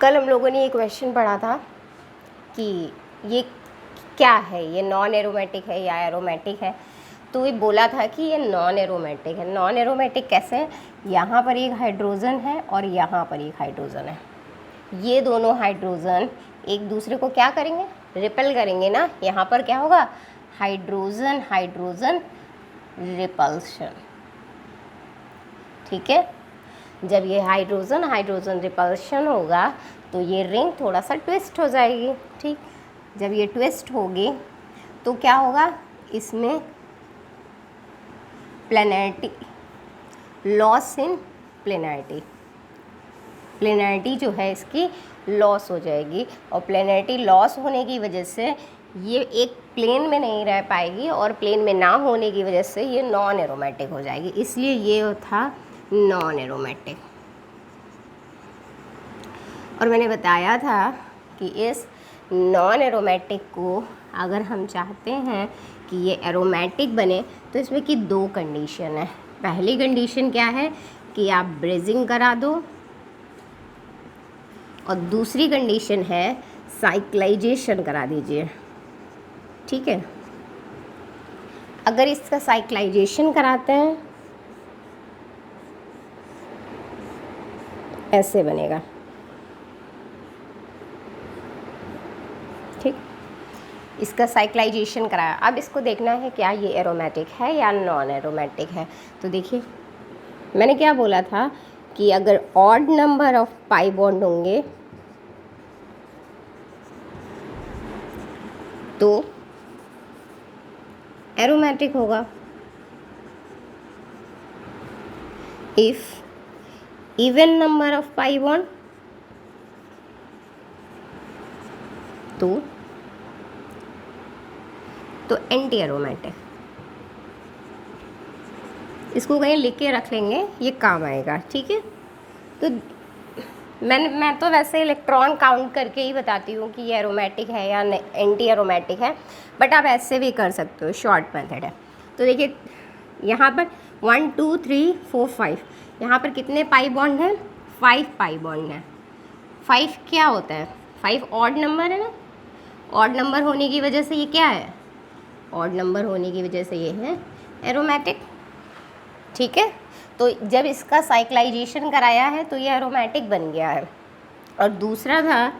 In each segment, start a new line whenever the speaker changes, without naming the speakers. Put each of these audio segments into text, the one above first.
कल हम लोगों ने ये क्वेश्चन पढ़ा था कि ये क्या है, ये नॉन एरोमेटिक है या एरोमेटिक है। तो ये बोला था कि ये नॉन एरोमेटिक है। नॉन एरोमेटिक कैसे है? यहाँ पर एक हाइड्रोजन है और यहाँ पर एक हाइड्रोजन है। ये दोनों हाइड्रोजन एक दूसरे को क्या करेंगे? रिपेल करेंगे ना। यहाँ पर क्या होगा? Hydrogen hydrogen repulsion. ठीक है, जब ये हाइड्रोजन हाइड्रोजन रिपल्शन होगा तो ये रिंग थोड़ा सा ट्विस्ट हो जाएगी। ठीक, जब ये ट्विस्ट होगी तो क्या होगा? इसमें planarity, loss in planarity, planarity जो है इसकी लॉस हो जाएगी। और प्लेनैरिटी लॉस होने की वजह से ये एक प्लेन में नहीं रह पाएगी और प्लेन में ना होने की वजह से ये नॉन एरोमेटिक हो जाएगी। इसलिए ये था नॉन एरोमेटिक। और मैंने बताया था कि इस नॉन एरोमेटिक को अगर हम चाहते हैं कि ये एरोमेटिक बने तो इसमें की दो कंडीशन है। पहली कंडीशन क्या है कि आप ब्रेजिंग करा दो, और दूसरी कंडीशन है साइक्लाइजेशन करा दीजिए। ठीक है, अगर इसका साइक्लाइजेशन कराते हैं ऐसे बनेगा। ठीक, इसका साइक्लाइजेशन कराया। अब इसको देखना है क्या ये एरोमेटिक है या नॉन एरोमेटिक है। तो देखिए, मैंने क्या बोला था कि अगर odd number of pi bond होंगे तो एरोमेटिक होगा। If even number of pi bond तो एंटी एरोमेटिक। इसको कहीं लिख के रख लेंगे, ये काम आएगा। ठीक है, तो मैं तो वैसे इलेक्ट्रॉन काउंट करके ही बताती हूँ कि ये एरोमेटिक है या एंटी एरोमेटिक है, बट आप ऐसे भी कर सकते हो, शॉर्ट मेथड है। तो देखिए यहाँ पर 1 2 3 4 5, यहाँ पर कितने पाई बॉन्ड हैं? 5 पाई बॉन्ड हैं। 5 क्या होता है? 5 ऑड नंबर है ना। ऑड नंबर होने की वजह से ये क्या है? ऑड नंबर होने की वजह से ये है एरोमेटिक। ठीक है, तो जब इसका साइक्लाइजेशन कराया है तो ये एरोमेटिक बन गया है। और दूसरा था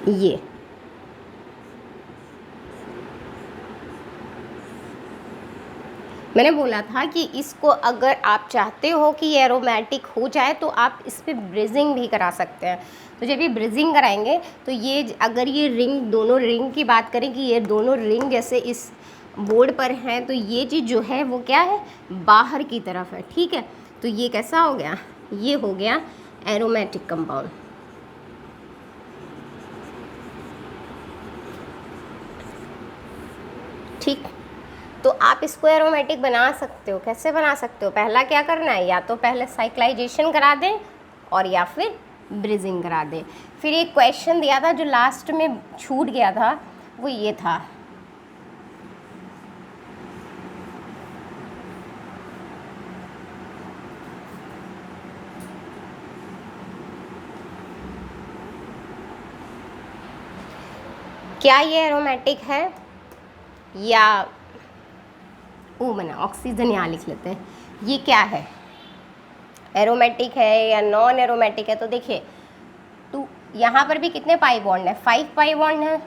ये, मैंने बोला था कि इसको अगर आप चाहते हो कि ये एरोमेटिक हो जाए तो आप इस पर ब्रिजिंग भी करा सकते हैं। तो जब ये ब्रिजिंग कराएंगे तो ये, अगर ये रिंग, दोनों रिंग की बात करें कि ये दोनों रिंग जैसे इस बोर्ड पर हैं, तो ये चीज़ जो है वो क्या है? बाहर की तरफ है। ठीक है, तो ये कैसा हो गया? ये हो गया एरोमेटिक कंपाउंड। ठीक, तो आप इसको एरोमेटिक बना सकते हो। कैसे बना सकते हो? पहला क्या करना है, या तो पहले साइक्लाइजेशन करा दें और या फिर ब्रिजिंग करा दें। फिर एक क्वेश्चन दिया था जो लास्ट में छूट गया था, वो ये था क्या ये एरोमेटिक है या मना ऑक्सीजन यहाँ लिख लेते हैं। ये क्या है? एरोमेटिक है या नॉन एरोमेटिक है? तो देखिए, तो यहाँ पर भी कितने पाई बॉन्ड है? 5 पाई बॉन्ड है,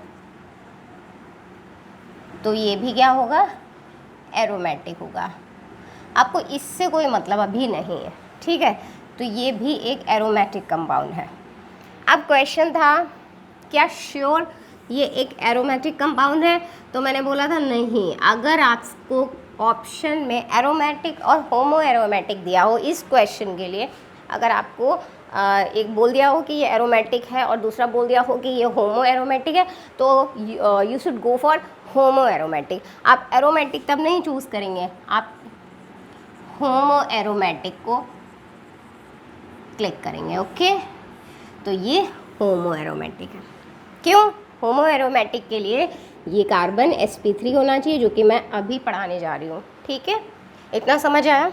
तो ये भी क्या होगा? एरोमेटिक होगा। आपको इससे कोई मतलब अभी नहीं है। ठीक है, तो ये भी एक एरोमेटिक कंपाउंड है। अब क्वेश्चन था क्या श्योर ये एक एरोमेटिक कंपाउंड है? तो मैंने बोला था नहीं। अगर आपको ऑप्शन में एरोमेटिक और होमो एरोमेटिक दिया हो, इस क्वेश्चन के लिए अगर आपको एक बोल दिया हो कि ये एरोमेटिक है और दूसरा बोल दिया हो कि ये होमो एरोमेटिक है, तो you should go for homo aromatic. आप एरोमेटिक तब नहीं चूज़ करेंगे, आप होमो एरोमेटिक को क्लिक करेंगे। ओके, तो ये होमो एरोमेटिक है। क्यों? होमो एरोमेटिक के लिए ये कार्बन sp3 होना चाहिए, जो कि मैं अभी पढ़ाने जा रही हूँ। ठीक है। इतना समझ आया?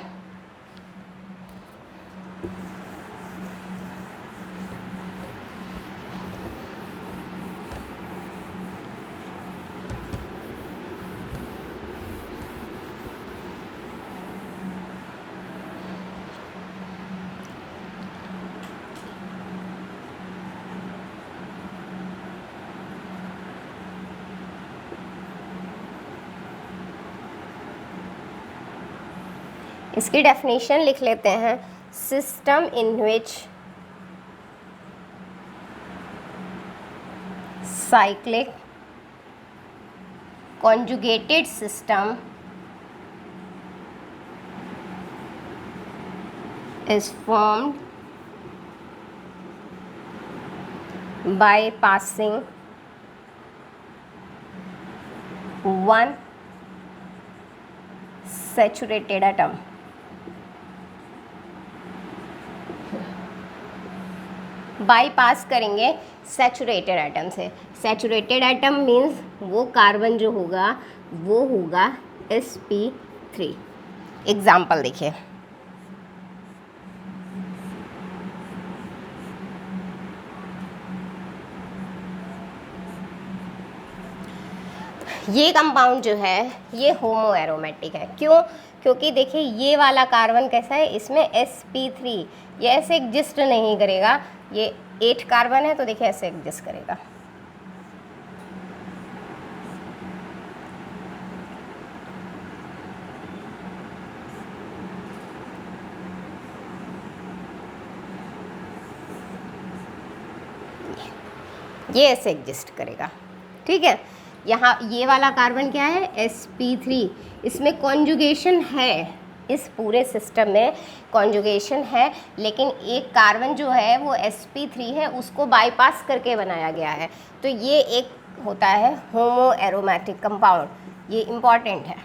इसकी डेफिनेशन लिख लेते हैं। System in which cyclic conjugated system is formed by passing one saturated atom bypass करेंगे सैचुरेटेड एटम से। सैचुरेटेड एटम मीन्स वो कार्बन जो होगा वो होगा sp3। एग्जाम्पल देखिए, ये कंपाउंड जो है ये होमो एरोमेटिक है। क्यों? क्योंकि देखिए ये वाला कार्बन कैसा है, इसमें sp3, ये ऐसे एग्जिस्ट नहीं करेगा। ये 8 कार्बन है तो देखिए ऐसे एग्जिस्ट करेगा। ये ऐसे एग्जिस्ट करेगा, ठीक है। यहाँ ये वाला कार्बन क्या है, sp3, इसमें कॉन्जुगेशन है, इस पूरे सिस्टम में कॉन्जुगेशन है, लेकिन एक कार्बन जो है वो sp3 है, उसको बाईपास करके बनाया गया है। तो ये एक होता है होमो एरोमेटिक कंपाउंड, ये इम्पॉर्टेंट है,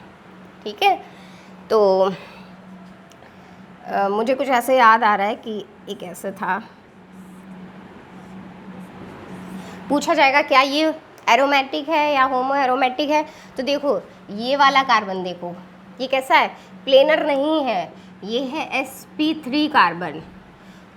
ठीक है। तो मुझे कुछ ऐसे याद आ रहा है कि एक ऐसे था, पूछा जाएगा क्या ये एरोमेटिक है या होमो एरोमेटिक है। तो देखो ये वाला कार्बन देखो, ये कैसा है, प्लेनर नहीं है, ये है sp3 कार्बन।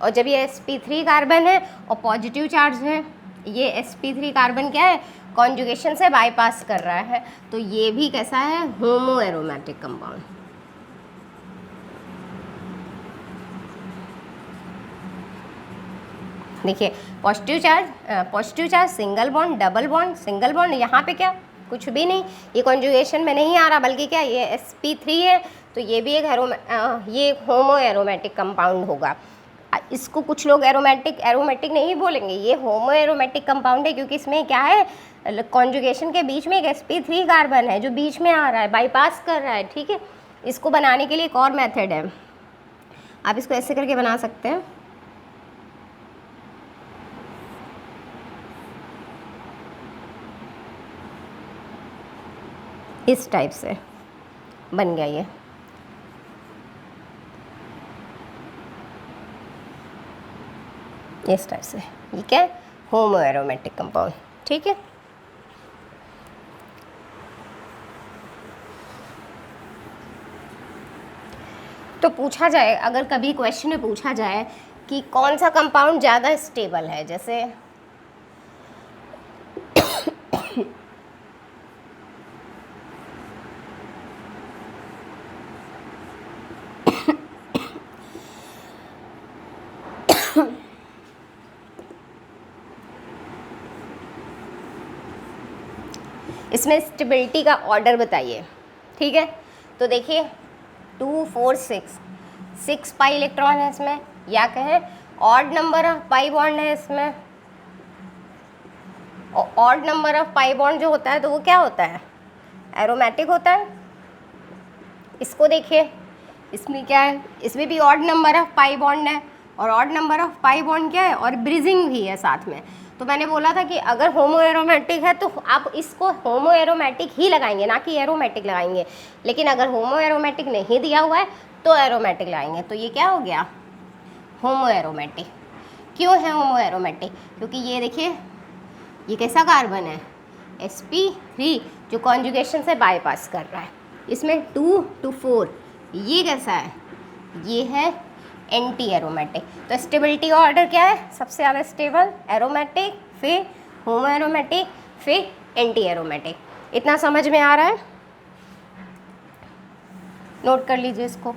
और जब ये sp3 कार्बन है और पॉजिटिव चार्ज है, ये sp3 कार्बन क्या है, कॉन्जुगेशन से बाईपास कर रहा है, तो ये भी कैसा है, होमो एरोमेटिक कंपाउंड। देखिए positive charge, single bond, double bond, single bond, यहाँ पे क्या, कुछ भी नहीं, ये कॉन्जुगेशन में नहीं आ रहा, बल्कि क्या ये sp3 है, तो ये भी एक ये होमो एरोमेटिक कंपाउंड होगा। इसको कुछ लोग एरोमेटिक नहीं बोलेंगे, ये होमो एरोमेटिक कंपाउंड है, क्योंकि इसमें क्या है, कॉन्जुगेशन के बीच में एक sp3 कार्बन है जो बीच में आ रहा है, बाईपास कर रहा है, ठीक है। इसको बनाने के लिए एक और मेथड है, आप इसको ऐसे करके बना सकते हैं, इस टाइप से बन गया ये। इस टाइप से ये क्या है, होमो एरोमेटिक कंपाउंड, ठीक है। तो पूछा जाए, अगर कभी क्वेश्चन में पूछा जाए कि कौन सा कंपाउंड ज़्यादा स्टेबल है, जैसे इसमें स्टेबिलिटी का ऑर्डर बताइए, ठीक है। तो देखिए 2 4 6 पाई इलेक्ट्रॉन है इसमें, या कहें odd number of pi bond है इसमें। और odd number of pi bond जो होता है तो वो क्या होता है, एरोमेटिक होता है। इसको देखिए, इसमें क्या है, इसमें भी odd number of pi bond है, और odd number of pi bond क्या है, और ब्रिजिंग भी है साथ में। तो मैंने बोला था कि अगर होमो एरोमेटिक है तो आप इसको होमो एरोमेटिक ही लगाएंगे, ना कि एरोमेटिक लगाएंगे। लेकिन अगर होमो एरोमेटिक नहीं दिया हुआ है तो एरोमेटिक लगाएंगे। तो ये क्या हो गया, होमो एरोमेटिक। क्यों है होमो एरोमेटिक, क्योंकि ये देखिए ये कैसा कार्बन है, sp3, जो कॉन्जुगेशन से बाईपास कर रहा है। इसमें 2 to 4 ये कैसा है, ये है एंटी एरोमेटिक। तो स्टेबिलिटी का ऑर्डर क्या है, सबसे ज़्यादा स्टेबल एरोमेटिक, फिर होमो एरोमेटिक, फिर एंटी एरोमेटिक। इतना समझ में आ रहा है, नोट कर लीजिए इसको।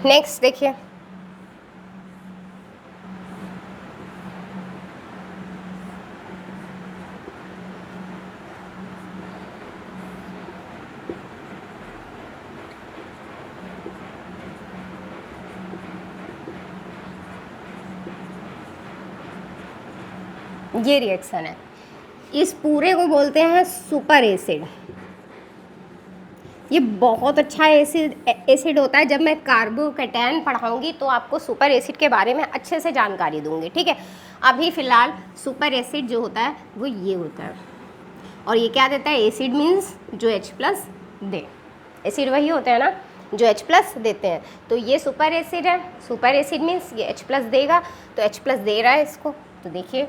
नेक्स्ट देखिए, ये रिएक्शन है, इस पूरे को बोलते हैं सुपर एसिड। ये बहुत अच्छा एसिड होता है। जब मैं कार्बोकैटायन पढ़ाऊंगी तो आपको सुपर एसिड के बारे में अच्छे से जानकारी दूंगी, ठीक है। अभी फ़िलहाल सुपर एसिड जो होता है वो ये होता है, और ये क्या देता है, एसिड मीन्स जो H+ दे। एसिड वही होते हैं ना जो H+ देते हैं, तो ये सुपर एसिड है। सुपर एसिड मीन्स ये H+ देगा, तो H+ दे रहा है इसको। तो देखिए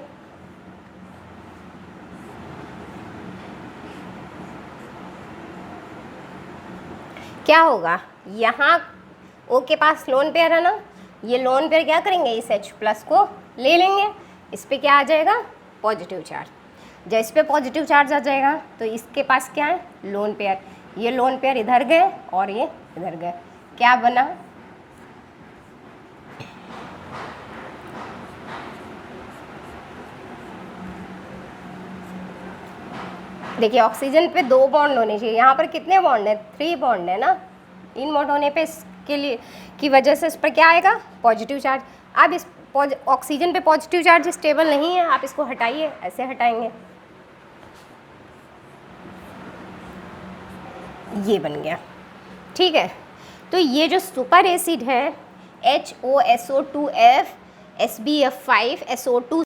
क्या होगा, यहाँ O के पास लोन पेयर है ना, ये लोन पेयर क्या करेंगे, इस H+ को ले लेंगे, इस पे क्या आ जाएगा, पॉजिटिव चार्ज। जब इस पे पॉजिटिव चार्ज आ जाएगा तो इसके पास क्या है, लोन पेयर। ये लोन पेयर इधर गए और ये इधर गए, क्या बना, देखिए ऑक्सीजन पे 2 बॉन्ड होने चाहिए, यहाँ पर कितने बॉन्ड है, 3 बॉन्ड है ना। इन बॉन्ड होने पे इसके लिए की वजह से इस पर क्या आएगा, पॉजिटिव चार्ज। अब इस ऑक्सीजन पे पॉजिटिव चार्ज स्टेबल नहीं है, आप इसको हटाइए, ऐसे हटाएंगे, ये बन गया, ठीक है। तो ये जो सुपर एसिड है HOSO2F SbF5SO2